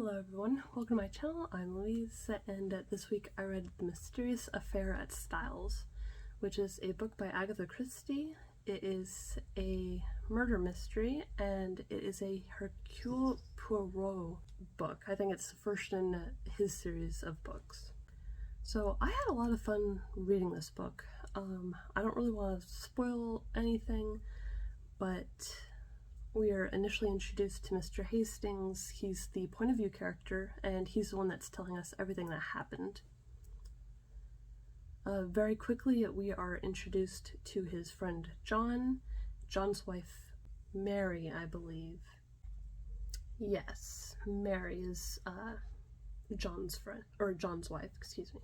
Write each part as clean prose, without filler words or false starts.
Hello everyone, welcome to my channel. I'm Louise, and this week I read The Mysterious Affair at Styles, which is a book by Agatha Christie. It is a murder mystery, and it is a Hercule Poirot book. I think it's the first in his series of books. So I had a lot of fun reading this book. I don't really want to spoil anything, but we are initially introduced to Mr. Hastings. He's the point of view character, and he's the one that's telling us everything that happened. Very quickly, we are introduced to his friend John, John's wife Mary, I believe. Yes, Mary is John's friend, or John's wife, excuse me.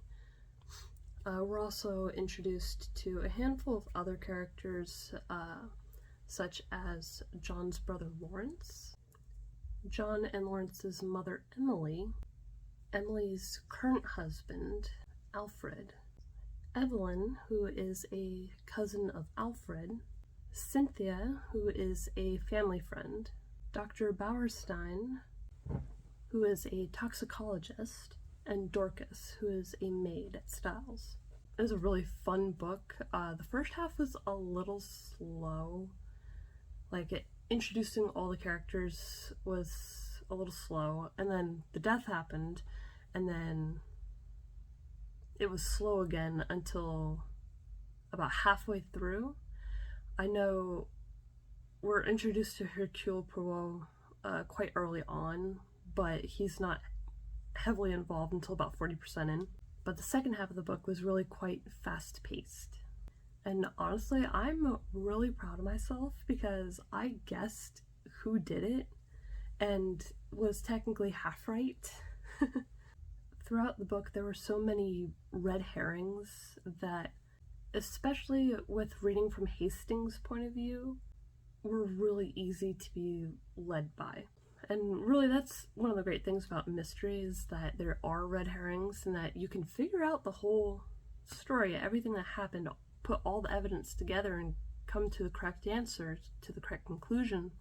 We're also introduced to a handful of other characters, such as John's brother Lawrence, John and Lawrence's mother Emily, Emily's current husband Alfred, Evelyn, who is a cousin of Alfred, Cynthia, who is a family friend, Dr. Bauerstein, who is a toxicologist, and Dorcas, who is a maid at Styles. It was a really fun book. The first half was a little slow. Introducing all the characters was a little slow, and then the death happened, and then it was slow again until about halfway through. I know we're introduced to Hercule Poirot quite early on, but he's not heavily involved until about 40% in. But the second half of the book was really quite fast-paced. And honestly, I'm really proud of myself because I guessed who did it and was technically half right. Throughout the book, there were so many red herrings that, especially with reading from Hastings' point of view, were really easy to be led by. And really, that's one of the great things about mystery, is that there are red herrings and that you can figure out the whole story, everything that happened, put all the evidence together and come to the correct answer, to the correct conclusion.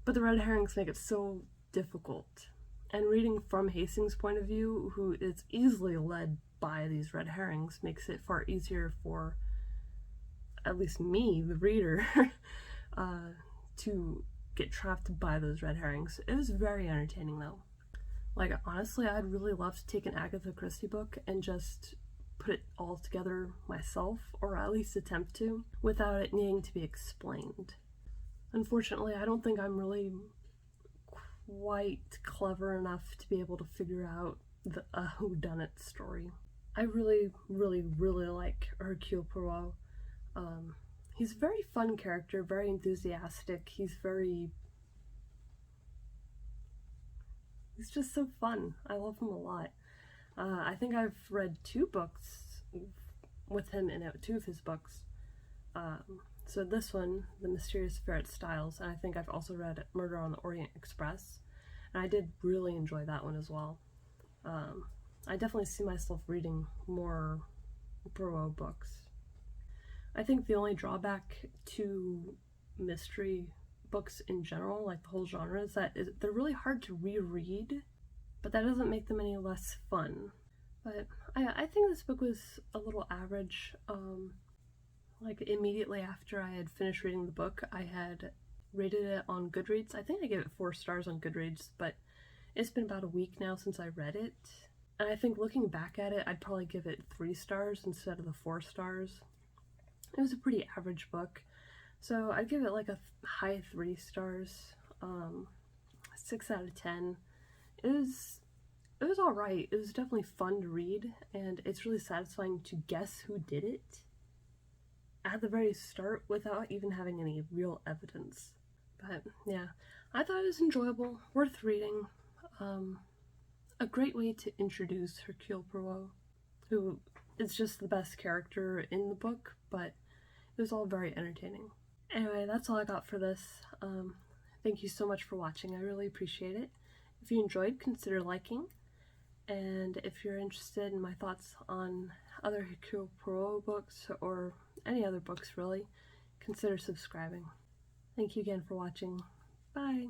But the red herrings make it so difficult. And reading from Hastings' point of view, who is easily led by these red herrings, makes it far easier for at least me, the reader, to get trapped by those red herrings. It was very entertaining though. Honestly, I'd really love to take an Agatha Christie book and just put it all together myself, or at least attempt to, without it needing to be explained. Unfortunately, I don't think I'm really quite clever enough to be able to figure out the whodunit story. I really like Hercule Poirot. He's a very fun character, very enthusiastic. He's just so fun. I love him a lot. I think I've read 2 books with him in it, 2 of his books. So this one, The Mysterious Affair at Styles, and I think I've also read Murder on the Orient Express, and I did really enjoy that one as well. I definitely see myself reading more Poirot books. I think the only drawback to mystery books in general, like the whole genre, is that they're really hard to reread, but that doesn't make them any less fun. But I think this book was a little average. Immediately after I had finished reading the book, I had rated it on Goodreads. I think I gave it 4 stars on Goodreads, but it's been about a week now since I read it. And I think looking back at it, I'd probably give it 3 stars instead of the 4 stars. It was a pretty average book, so I'd give it like a high 3 stars, 6 out of 10. It was alright. It was definitely fun to read, and it's really satisfying to guess who did it at the very start without even having any real evidence. But yeah, I thought it was enjoyable, worth reading. A great way to introduce Hercule Poirot, who is just the best character in the book, but it was all very entertaining. Anyway, that's all I got for this. Thank you so much for watching. I really appreciate it. If you enjoyed, consider liking. And if you're interested in my thoughts on other Hercule Poirot books, or any other books really, consider subscribing. Thank you again for watching. Bye!